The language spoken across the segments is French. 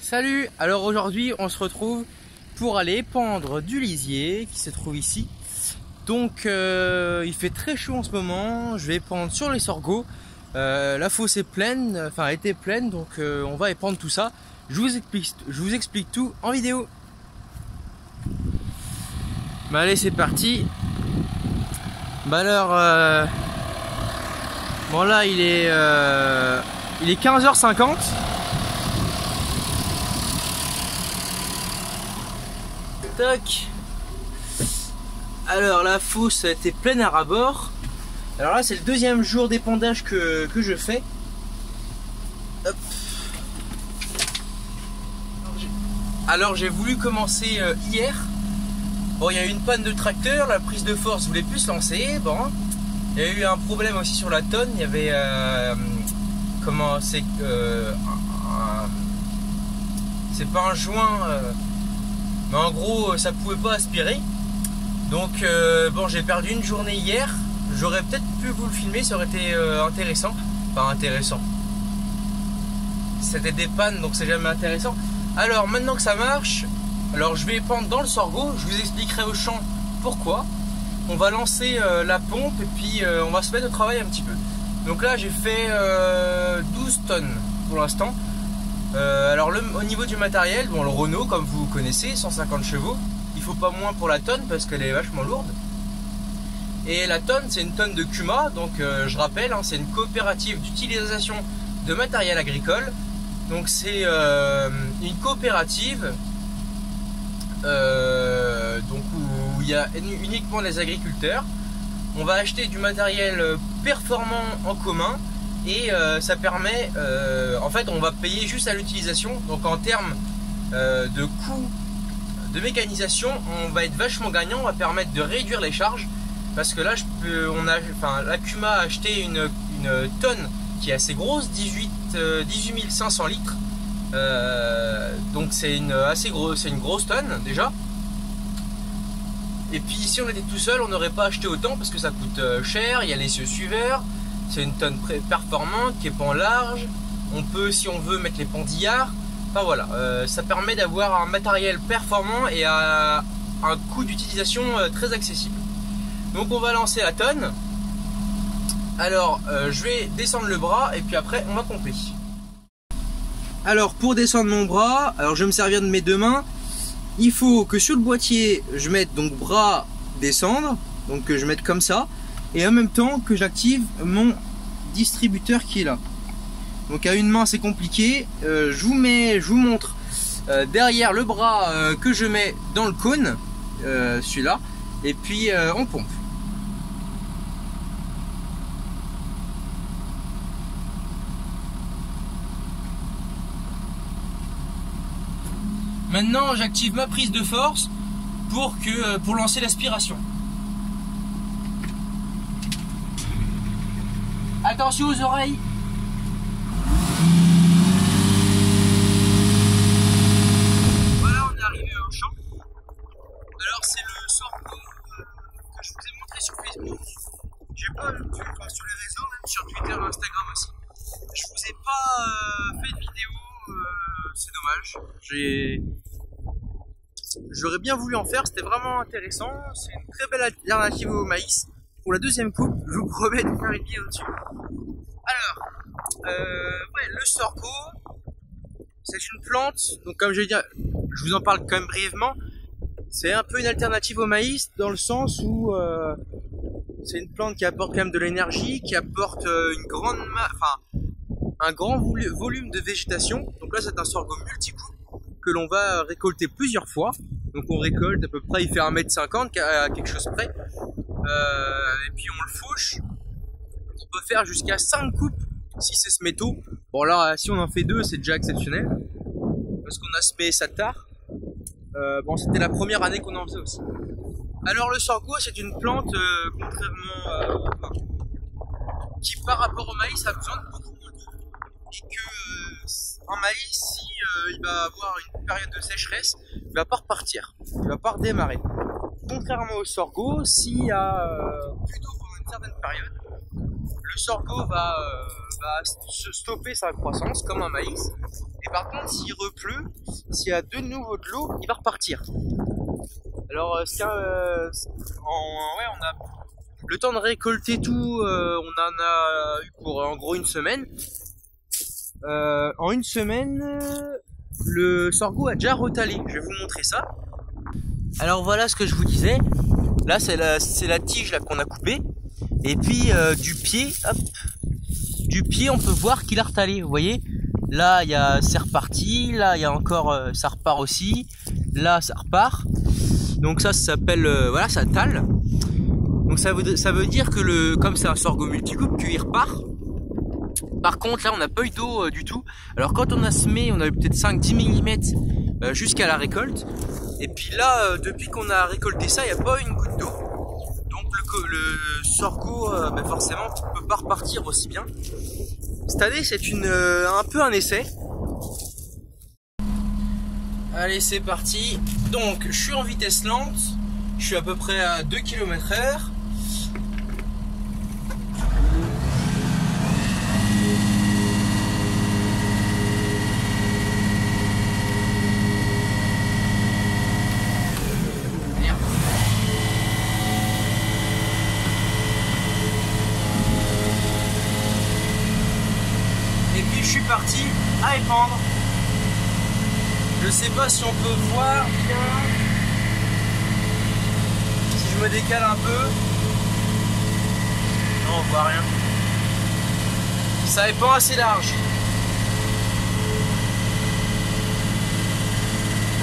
Salut, alors aujourd'hui on se retrouve pour aller pendre du lisier qui se trouve ici. Donc il fait très chaud en ce moment, je vais pendre sur les sorgho. La fosse est pleine, enfin était pleine, donc on va épandre tout ça. Je vous explique tout en vidéo. Bah allez, c'est parti. Bah alors bon là il est 15h50. Tac. Alors la fosse était pleine à ras-bord. Alors là c'est le deuxième jour d'épandage que je fais. Hop. Alors j'ai voulu commencer hier. Bon, il y a eu une panne de tracteur, la prise de force voulait plus se lancer. Bon, il y a eu un problème aussi sur la tonne. Il y avait comment c'est pas un joint. Mais en gros ça pouvait pas aspirer, donc bon, j'ai perdu une journée hier. J'aurais peut-être pu vous le filmer, ça aurait été intéressant. Enfin intéressant, c'était des pannes donc c'est jamais intéressant. Alors maintenant que ça marche, alors je vais épandre dans le sorgho. Je vous expliquerai au champ pourquoi. On va lancer la pompe et puis on va se mettre au travail un petit peu. Donc là j'ai fait 12 tonnes pour l'instant. Alors au niveau du matériel, bon, le Renault comme vous connaissez, 150 chevaux, il faut pas moins pour la tonne parce qu'elle est vachement lourde. Et la tonne c'est une tonne de Kuma, donc je rappelle, hein, c'est une coopérative d'utilisation de matériel agricole. Donc c'est une coopérative donc où il y a uniquement des agriculteurs. On va acheter du matériel performant en commun. Et ça permet, en fait on va payer juste à l'utilisation. Donc en termes de coût de mécanisation, on va être vachement gagnant. On va permettre de réduire les charges. Parce que là la Kuma a acheté une tonne qui est assez grosse, 18 500 litres. Donc c'est une grosse tonne déjà. Et puis si on était tout seul, on n'aurait pas acheté autant parce que ça coûte cher. Il y a les cieux suiveurs. C'est une tonne performante qui est pan large. On peut, si on veut, mettre les pandillards. Enfin voilà, ça permet d'avoir un matériel performant et à un coût d'utilisation très accessible. Donc on va lancer la tonne. Alors je vais descendre le bras et puis après on va pomper. Alors pour descendre mon bras, alors je vais me servir de mes deux mains. Il faut que sur le boîtier je mette donc bras descendre, donc que je mette comme ça. Et en même temps que j'active mon distributeur qui est là. Donc à une main c'est compliqué. Je vous montre derrière le bras que je mets dans le cône, celui-là, et puis on pompe. Maintenant j'active ma prise de force pour lancer l'aspiration. Attention aux oreilles. Voilà, on est arrivé au champ. Alors c'est le sorgho que je vous ai montré sur Facebook. J'ai pas sur les réseaux, même sur Twitter et Instagram aussi. Je vous ai pas fait de vidéo, c'est dommage. J'aurais bien voulu en faire, c'était vraiment intéressant. C'est une très belle alternative au maïs. Pour la deuxième coupe, je vous promets de faire une vidéo dessus. Alors, ouais, le sorgho, c'est une plante, donc comme je vais dire, je vous en parle quand même brièvement. C'est un peu une alternative au maïs dans le sens où c'est une plante qui apporte quand même de l'énergie, qui apporte un grand volume de végétation. Donc là c'est un sorgho multicoupe que l'on va récolter plusieurs fois. Donc on récolte à peu près, il fait 1,50 m à quelque chose près. Et puis on le fauche. On peut faire jusqu'à 5 coupes si c'est ce métaux. Bon là si on en fait 2 c'est déjà exceptionnel parce qu'on a semé ça tard. Bon c'était la première année qu'on en faisait aussi. Alors le sorgho c'est une plante qui par rapport au maïs a besoin de beaucoup d'eau. Et que en maïs si il va avoir une période de sécheresse, il va pas repartir, il va pas redémarrer. Contrairement au sorgho, s'il y a plus d'eau pendant une certaine période, le sorgho va se stopper sa croissance comme un maïs. Et par contre, s'il repleut, s'il y a de nouveau de l'eau, il va repartir. Alors, on a le temps de récolter tout, on en a eu pour en gros une semaine. En une semaine, le sorgho a déjà retalé. Je vais vous montrer ça. Alors voilà ce que je vous disais. Là, c'est la tige là qu'on a coupée. Et puis du pied, hop, du pied, on peut voir qu'il a retalé. Vous voyez, là, c'est reparti. Là, il y a encore, ça repart aussi. Là, ça repart. Donc ça s'appelle, voilà, ça tale. Donc ça veut dire que comme c'est un sorgho multicoupe, qu'il repart. Par contre, là, on n'a pas eu d'eau du tout. Alors quand on a semé, on a eu peut-être 5-10 mm jusqu'à la récolte. Et puis là, depuis qu'on a récolté ça, il n'y a pas eu une goutte d'eau. Donc le sorgho, forcément, ne peut pas repartir aussi bien. Cette année, c'est un peu un essai. Allez, c'est parti. Donc, je suis en vitesse lente. Je suis à peu près à 2 km/h. Et puis je suis parti à épandre. Je sais pas si on peut voir bien. Si je me décale un peu. Non, on voit rien. Ça épand assez large.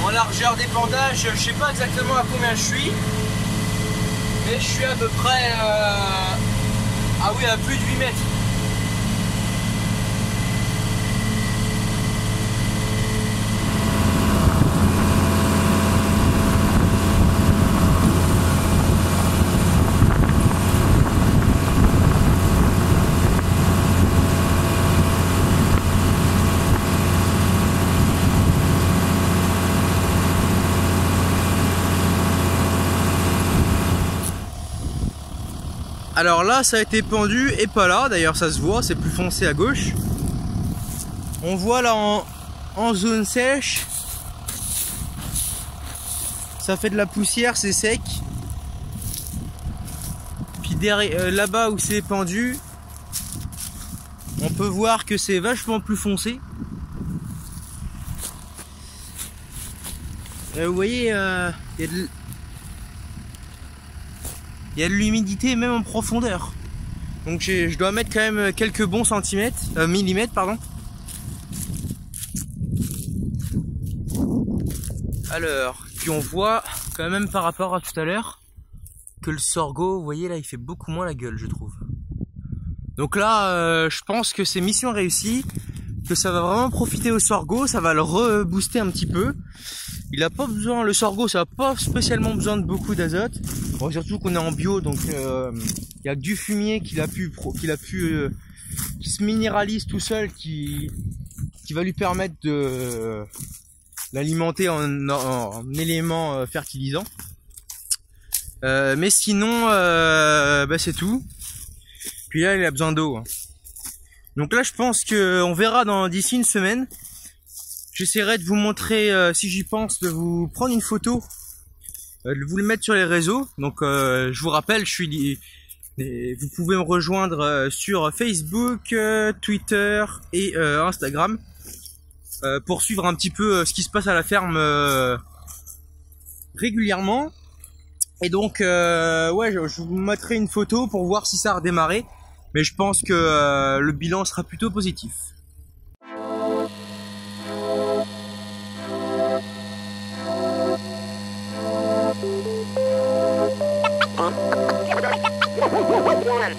En largeur d'épandage, je sais pas exactement à combien je suis. Mais je suis à peu près ah oui, à plus de 8 mètres. Alors là, ça a été pendu et pas là. D'ailleurs, ça se voit, c'est plus foncé à gauche. On voit là en zone sèche. Ça fait de la poussière, c'est sec. Puis derrière, là-bas où c'est pendu, on peut voir que c'est vachement plus foncé. Vous voyez, il y a de l'humidité même en profondeur. Donc je dois mettre quand même quelques bons millimètres, pardon. Alors, puis on voit quand même par rapport à tout à l'heure que le sorgho, vous voyez là, il fait beaucoup moins la gueule, je trouve. Donc là, je pense que c'est mission réussie, que ça va vraiment profiter au sorgho, ça va le rebooster un petit peu. Il a pas besoin, le sorgho, ça n'a pas spécialement besoin de beaucoup d'azote. Bon, surtout qu'on est en bio, donc il y a que du fumier qui se minéralise tout seul, qui va lui permettre de l'alimenter en éléments fertilisants. Mais sinon, c'est tout. Puis là, il a besoin d'eau. Hein. Donc là, je pense qu'on verra d'ici une semaine. J'essaierai de vous montrer, si j'y pense, de vous prendre une photo, de vous le mettre sur les réseaux. Donc je vous rappelle, vous pouvez me rejoindre sur Facebook, Twitter et Instagram pour suivre un petit peu ce qui se passe à la ferme régulièrement. Et donc je vous mettrai une photo pour voir si ça a redémarré. Mais je pense que le bilan sera plutôt positif. One.